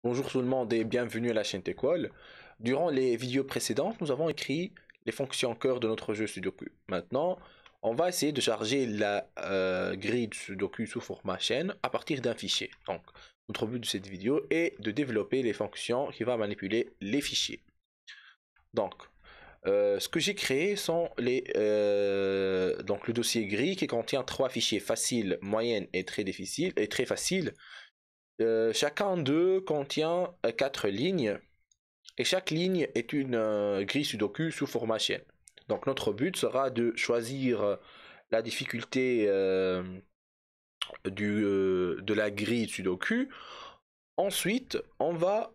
Bonjour tout le monde et bienvenue à la chaîne TechWall. Durant les vidéos précédentes, nous avons écrit les fonctions cœur de notre jeu Sudoku. Maintenant, on va essayer de charger la grille de Sudoku sous format chaîne à partir d'un fichier. Donc, notre but de cette vidéo est de développer les fonctions qui vont manipuler les fichiers. Donc, ce que j'ai créé sont donc le dossier gris qui contient trois fichiers faciles, moyenne et très difficile et très facile. Chacun d'eux contient quatre lignes et chaque ligne est une grille Sudoku sous format chaîne. Donc notre but sera de choisir la difficulté de la grille Sudoku. Ensuite, on va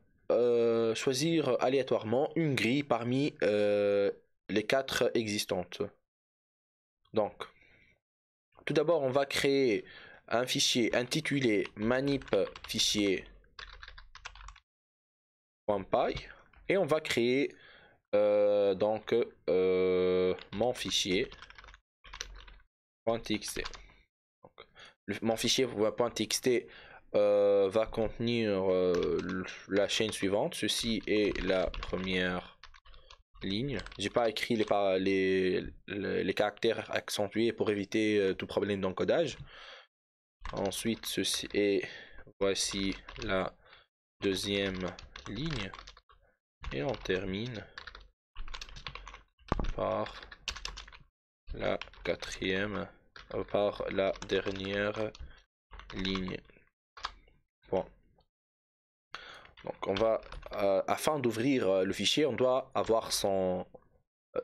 choisir aléatoirement une grille parmi les quatre existantes. Donc, tout d'abord, on va créer un fichier intitulé manip fichier .py et on va créer mon fichier .txt. Mon fichier .txt va contenir la chaîne suivante. Ceci est la première ligne. J'ai pas écrit les caractères accentués pour éviter tout problème d'encodage. Ensuite, ceci est voici la deuxième ligne et on termine par la quatrième, par la dernière ligne. Bon. Donc on va, afin d'ouvrir le fichier, on doit avoir son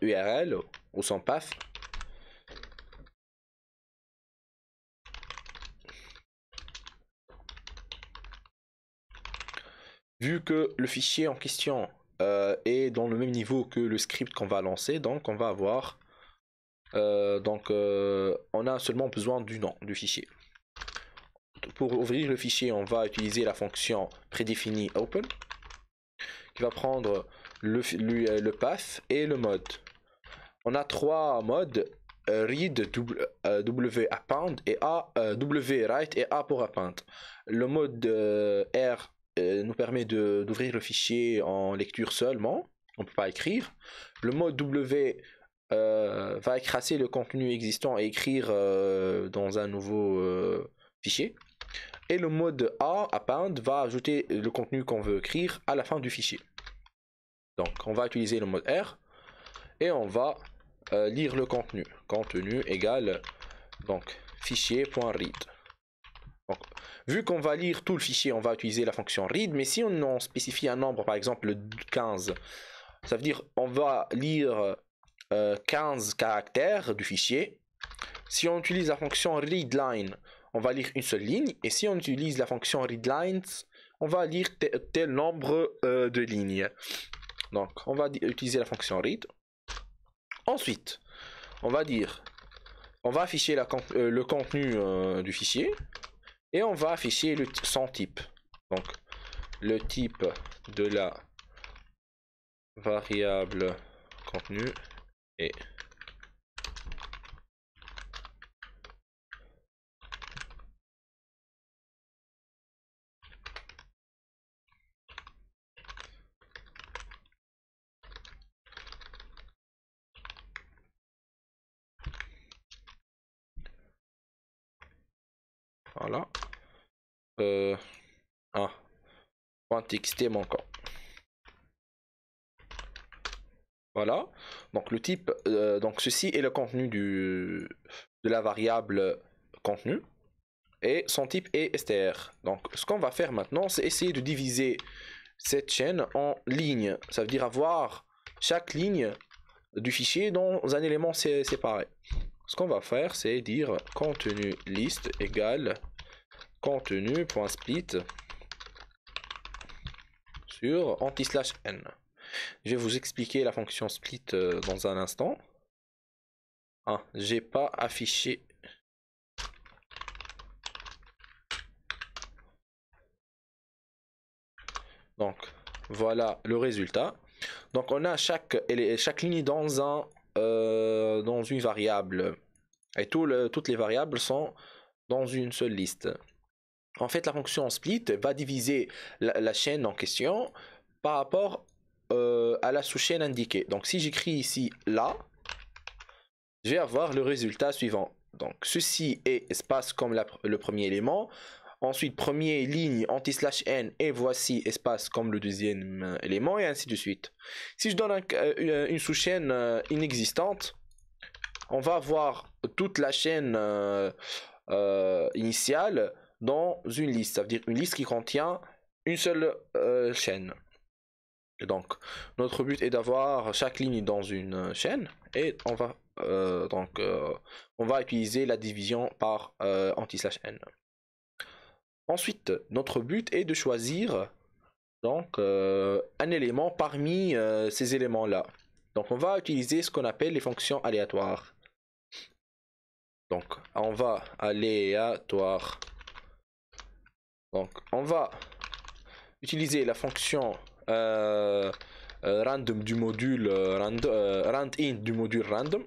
URL ou son path. Vu que le fichier en question est dans le même niveau que le script qu'on va lancer, donc on va avoir on a seulement besoin du nom du fichier. Pour ouvrir le fichier, on va utiliser la fonction prédéfinie open qui va prendre le path et le mode. On a trois modes read, w append et w write et a pour append. Le mode R nous permet d'ouvrir le fichier en lecture seulement, on ne peut pas écrire. Le mode W va écraser le contenu existant et écrire dans un nouveau fichier. Et le mode A, append, va ajouter le contenu qu'on veut écrire à la fin du fichier. Donc on va utiliser le mode R et on va lire le contenu. Contenu égale donc fichier.read. Donc, vu qu'on va lire tout le fichier, on va utiliser la fonction read, mais si on en spécifie un nombre, par exemple 15, ça veut dire on va lire 15 caractères du fichier. Si on utilise la fonction readline, on va lire une seule ligne, et si on utilise la fonction readlines, on va lire tel nombre de lignes. Donc, on va utiliser la fonction read. Ensuite, on va afficher le contenu du fichier et on va afficher son type. Donc, le type de la variable contenu est voilà. .txt manquant. Voilà. Donc le type, donc ceci est le contenu de la variable contenu et son type est str. Donc ce qu'on va faire maintenant, c'est essayer de diviser cette chaîne en lignes. Ça veut dire avoir chaque ligne du fichier dans un élément séparé. Ce qu'on va faire, c'est dire contenu list égale contenu.split sur anti/n. Je vais vous expliquer la fonction split dans un instant. Ah, j'ai pas affiché. Donc voilà le résultat. Donc on a chaque ligne dans une variable et toutes les variables sont dans une seule liste. En fait, la fonction split va diviser la chaîne en question par rapport à la sous-chaîne indiquée. Donc si j'écris ici là, je vais avoir le résultat suivant. Donc ceci est espace comme le premier élément. Ensuite, premier ligne anti/n et voici espace comme le deuxième élément et ainsi de suite. Si je donne une sous-chaîne inexistante, on va avoir toute la chaîne initiale dans une liste. Ça veut dire une liste qui contient une seule chaîne. Et donc, notre but est d'avoir chaque ligne dans une chaîne et on va utiliser la division par anti/n. Ensuite, notre but est de choisir donc un élément parmi ces éléments-là. Donc, on va utiliser ce qu'on appelle les fonctions aléatoires. Donc, on va aléatoire. Donc, on va utiliser la fonction random du module randint du module random.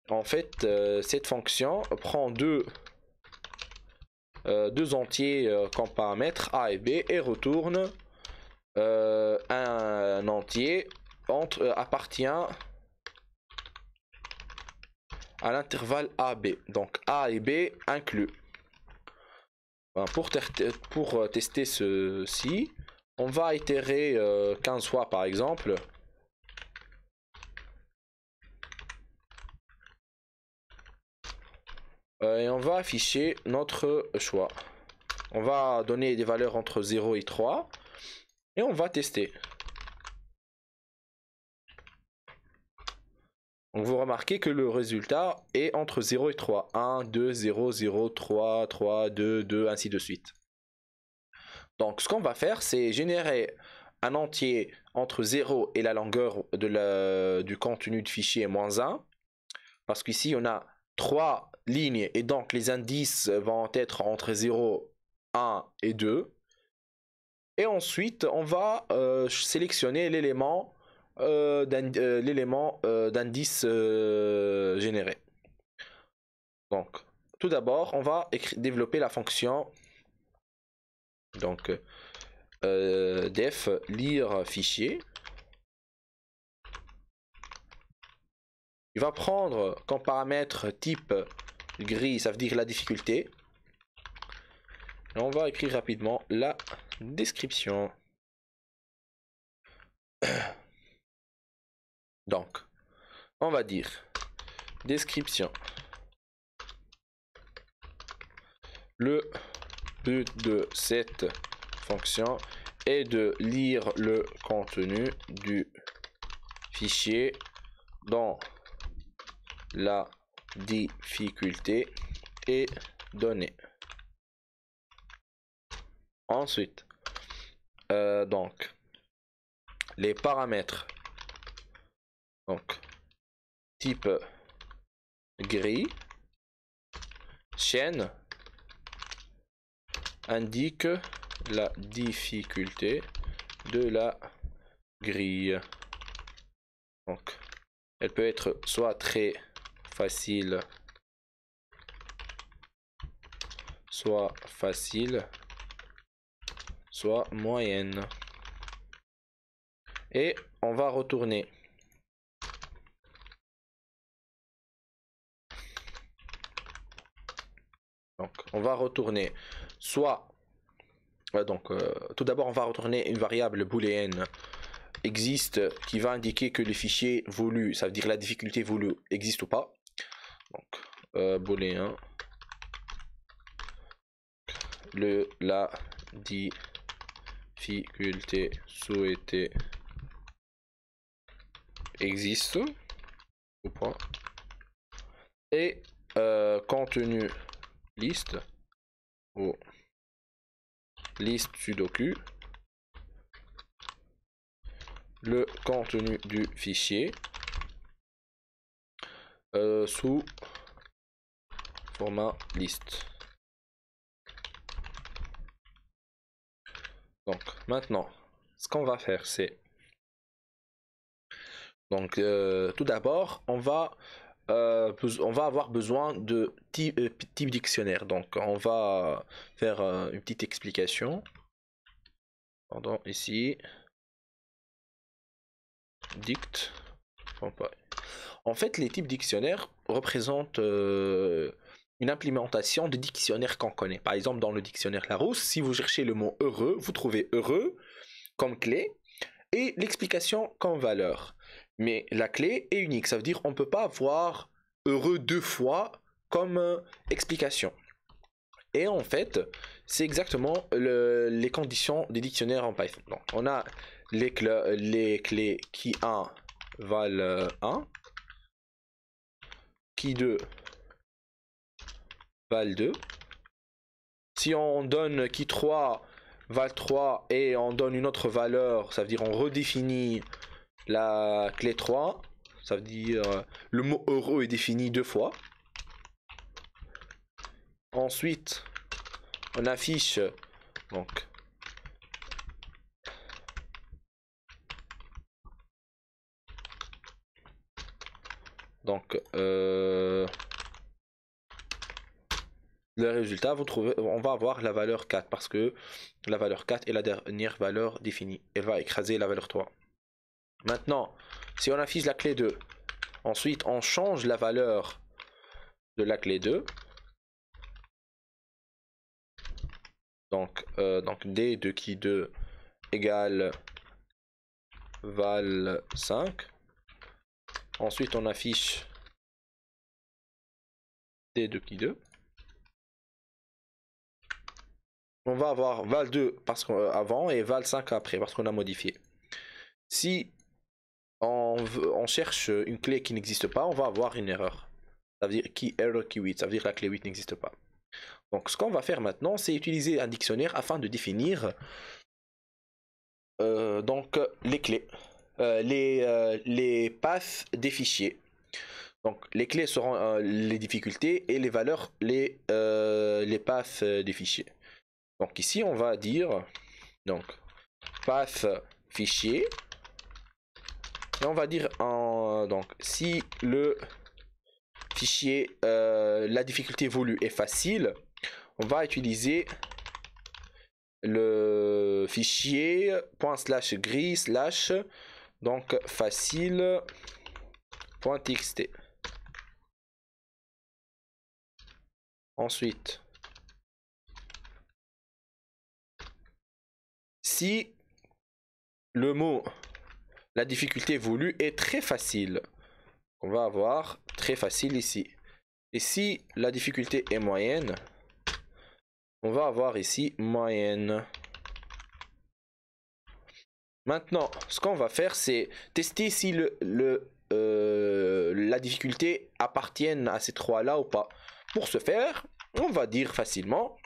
En fait, cette fonction prend deux entiers comme paramètres a et b et retourne un entier appartient à l'intervalle AB. Donc A et B inclus. Pour tester ceci, on va itérer 15 fois par exemple. Et on va afficher notre choix. On va donner des valeurs entre 0 et 3. Et on va tester. Donc vous remarquez que le résultat est entre 0 et 3. 1, 2, 0, 0, 3, 3, 2, 2, ainsi de suite. Donc ce qu'on va faire, c'est générer un entier entre 0 et la longueur du contenu du fichier moins 1. Parce qu'ici, on a 3 lignes et donc les indices vont être entre 0, 1 et 2. Et ensuite, on va sélectionner l'élément d'indice généré. Donc, tout d'abord, on va développer la fonction donc def lire fichier. Il va prendre comme paramètre type gris, ça veut dire la difficulté. Et on va écrire rapidement la description. Donc, on va dire description. Le but de cette fonction est de lire le contenu du fichier dans la difficulté est donnée. Ensuite, donc, les paramètres. Donc, type gris, chaîne, indique la difficulté de la grille. Donc, elle peut être soit très facile, soit moyenne. Et on va retourner donc on va retourner soit tout d'abord on va retourner une variable booléenne existe qui va indiquer que le fichier voulu, ça veut dire la difficulté voulue, existe ou pas. Donc booléen la difficulté souhaitée existe ou pas. Et contenu liste ou liste sudoku, le contenu du fichier sous format liste. Donc maintenant, ce qu'on va faire, c'est donc tout d'abord, on va on va avoir besoin de type dictionnaire. Donc on va faire une petite explication. Pardon, ici. Dict. En fait, les types dictionnaires représentent une implémentation de dictionnaires qu'on connaît. Par exemple, dans le dictionnaire Larousse, si vous cherchez le mot heureux, vous trouvez heureux comme clé et l'explication comme valeur. Mais la clé est unique, ça veut dire qu'on ne peut pas avoir heureux deux fois comme explication. Et en fait, c'est exactement les conditions des dictionnaires en Python. Donc, on a les clés qui 1 valent 1, qui 2 valent 2. Si on donne qui 3 valent 3 et on donne une autre valeur, ça veut dire on redéfinit la clé 3, ça veut dire le mot heureux est défini deux fois. Ensuite, on affiche donc le résultat, vous trouvez, on va avoir la valeur 4 parce que la valeur 4 est la dernière valeur définie. Elle va écraser la valeur 3. Maintenant, si on affiche la clé 2, ensuite on change la valeur de la clé 2. Donc D de qui 2 égale val 5. Ensuite on affiche D de qui 2. On va avoir val 2 parce qu'avant et val 5 après parce qu'on a modifié. Si on cherche une clé qui n'existe pas, on va avoir une erreur. Ça veut dire error key 8, ça veut dire que la clé 8 n'existe pas. Donc ce qu'on va faire maintenant, c'est utiliser un dictionnaire afin de définir donc les clés, les paths des fichiers. Donc les clés seront les difficultés et les valeurs les paths des fichiers. Donc ici on va dire donc path fichier et on va dire donc si le fichier la difficulté voulue est facile, on va utiliser le fichier ./gris/ donc facile.txt. Ensuite, si le mot la difficulté voulue est très facile, on va avoir très facile ici. Et si la difficulté est moyenne, on va avoir ici moyenne. Maintenant, ce qu'on va faire, c'est tester si la difficulté appartienne à ces trois-là ou pas. Pour ce faire, on va dire facilement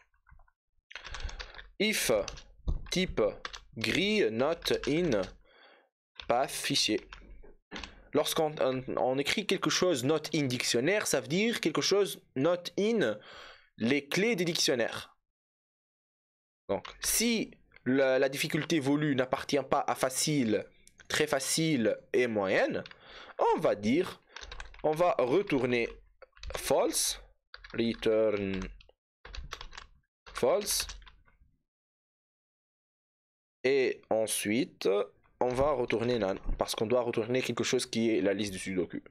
if type gris not in path fichier. Lorsqu'on écrit quelque chose not in dictionnaire, ça veut dire quelque chose not in les clés des dictionnaires. Donc, si la difficulté voulue n'appartient pas à facile, très facile et moyenne, on va retourner false, return false, et ensuite on va retourner none parce qu'on doit retourner quelque chose qui est la liste du sudoku.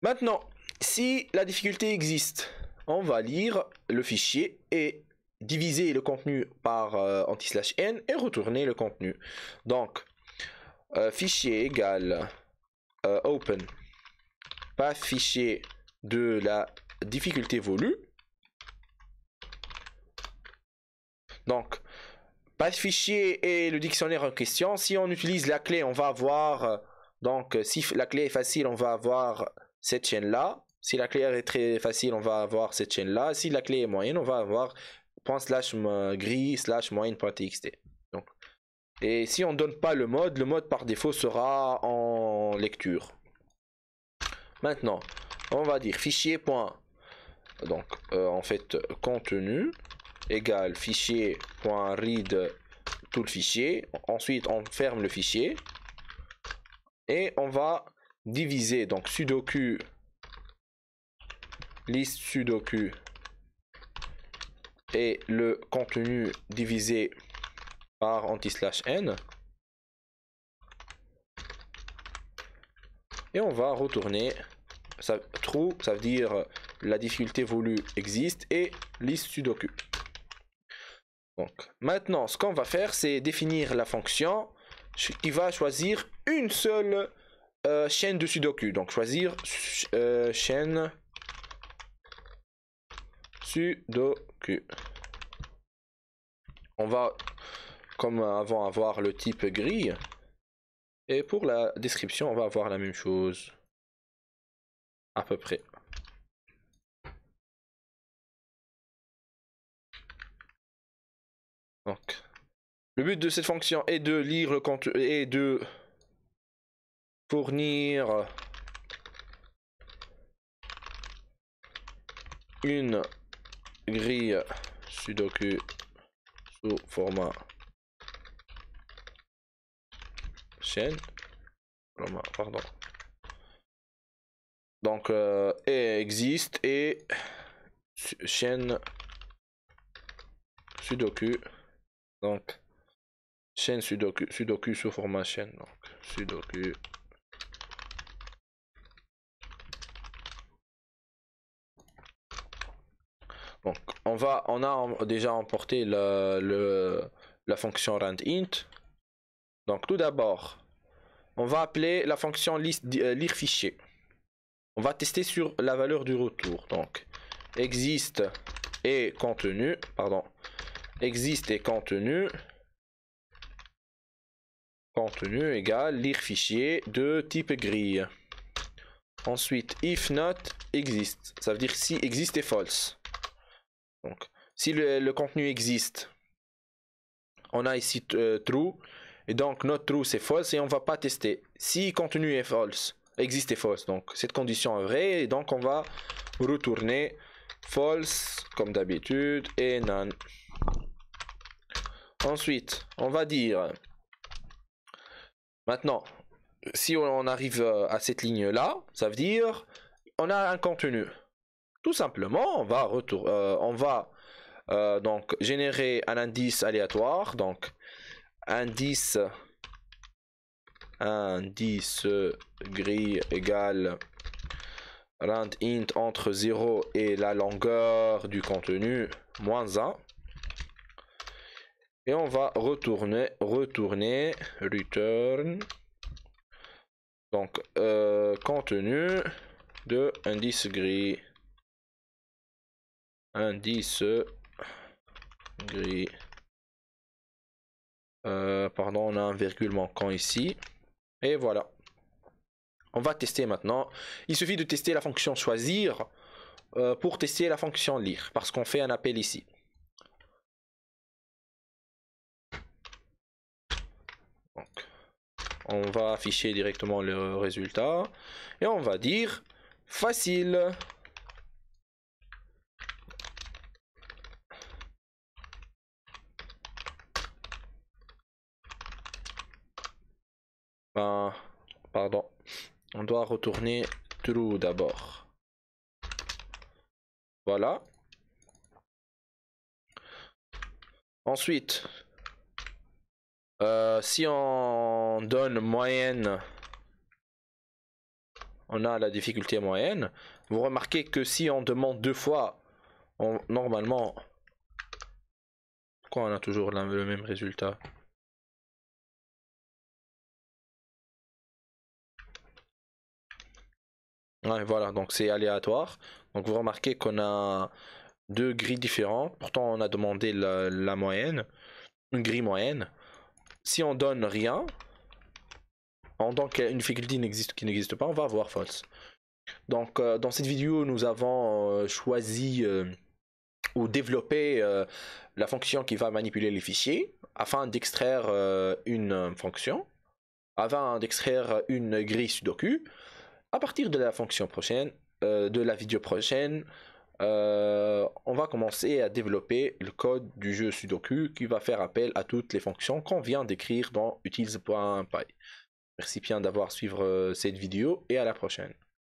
Maintenant, si la difficulté existe, on va lire le fichier et diviser le contenu par anti/n et retourner le contenu. Donc fichier égale open path fichier de la difficulté voulue. Donc path fichier est le dictionnaire en question. Si on utilise la clé, on va avoir donc si la clé est facile, on va avoir cette chaîne là. Si la clé est très facile, on va avoir cette chaîne là. Si la clé est moyenne, on va avoir ./gris/moyenne.txt. Donc, et si on donne pas le mode par défaut sera en lecture. Maintenant, on va dire fichier. Donc en fait contenu égale fichier.read tout le fichier. Ensuite on ferme le fichier et on va divisé, donc sudoku, liste sudoku, et le contenu divisé par anti/n. Et on va retourner ça, true, ça veut dire la difficulté voulue existe, et liste sudoku. Donc maintenant, ce qu'on va faire, c'est définir la fonction qui va choisir une seule chaîne de sudoku. Donc choisir chaîne sudoku. On va, comme avant, avoir le type grille. Et pour la description, on va avoir la même chose. À peu près. Donc, le but de cette fonction est de lire le contenu et de fournir une grille sudoku sous format chaîne. Pardon. Donc, et existe et chaîne sudoku. Donc, chaîne sudoku sous format chaîne. Donc, sudoku. Donc, on a déjà emporté la fonction randint. Donc, tout d'abord, on va appeler la fonction lire fichier. On va tester sur la valeur du retour. Donc, existe et contenu, pardon, existe et contenu égale lire fichier de type grille. Ensuite, if not existe, ça veut dire si existe est false. Donc, si le contenu existe, on a ici true, et donc notre true c'est false, et on va pas tester. Si contenu est false, existe est false, donc cette condition est vraie, et donc on va retourner false comme d'habitude et none. Ensuite, on va dire maintenant, si on arrive à cette ligne là, ça veut dire on a un contenu. Tout simplement, on va donc générer un indice aléatoire, donc indice grille égale randint entre 0 et la longueur du contenu moins 1. Et on va retourner return donc contenu de indice grille pardon, on a un virgule manquant ici, et voilà. On va tester maintenant. Il suffit de tester la fonction choisir pour tester la fonction lire, parce qu'on fait un appel ici. Donc, on va afficher directement le résultat et on va dire facile. Pardon, on doit retourner true d'abord. Voilà. Ensuite, si on donne moyenne, on a la difficulté moyenne. Vous remarquez que si on demande deux fois, normalement, pourquoi on a toujours le même résultat? Ouais, voilà, donc c'est aléatoire. Donc vous remarquez qu'on a deux grilles différentes. Pourtant, on a demandé la moyenne, une grille moyenne. Si on donne rien, donc une difficulté qui n'existe pas, on va avoir false. Donc dans cette vidéo, nous avons choisi ou développé la fonction qui va manipuler les fichiers afin d'extraire une fonction, afin d'extraire une grille sudoku. À partir de la fonction prochaine, de la vidéo prochaine, on va commencer à développer le code du jeu sudoku qui va faire appel à toutes les fonctions qu'on vient d'écrire dans utils.py. Merci bien d'avoir suivi cette vidéo et à la prochaine.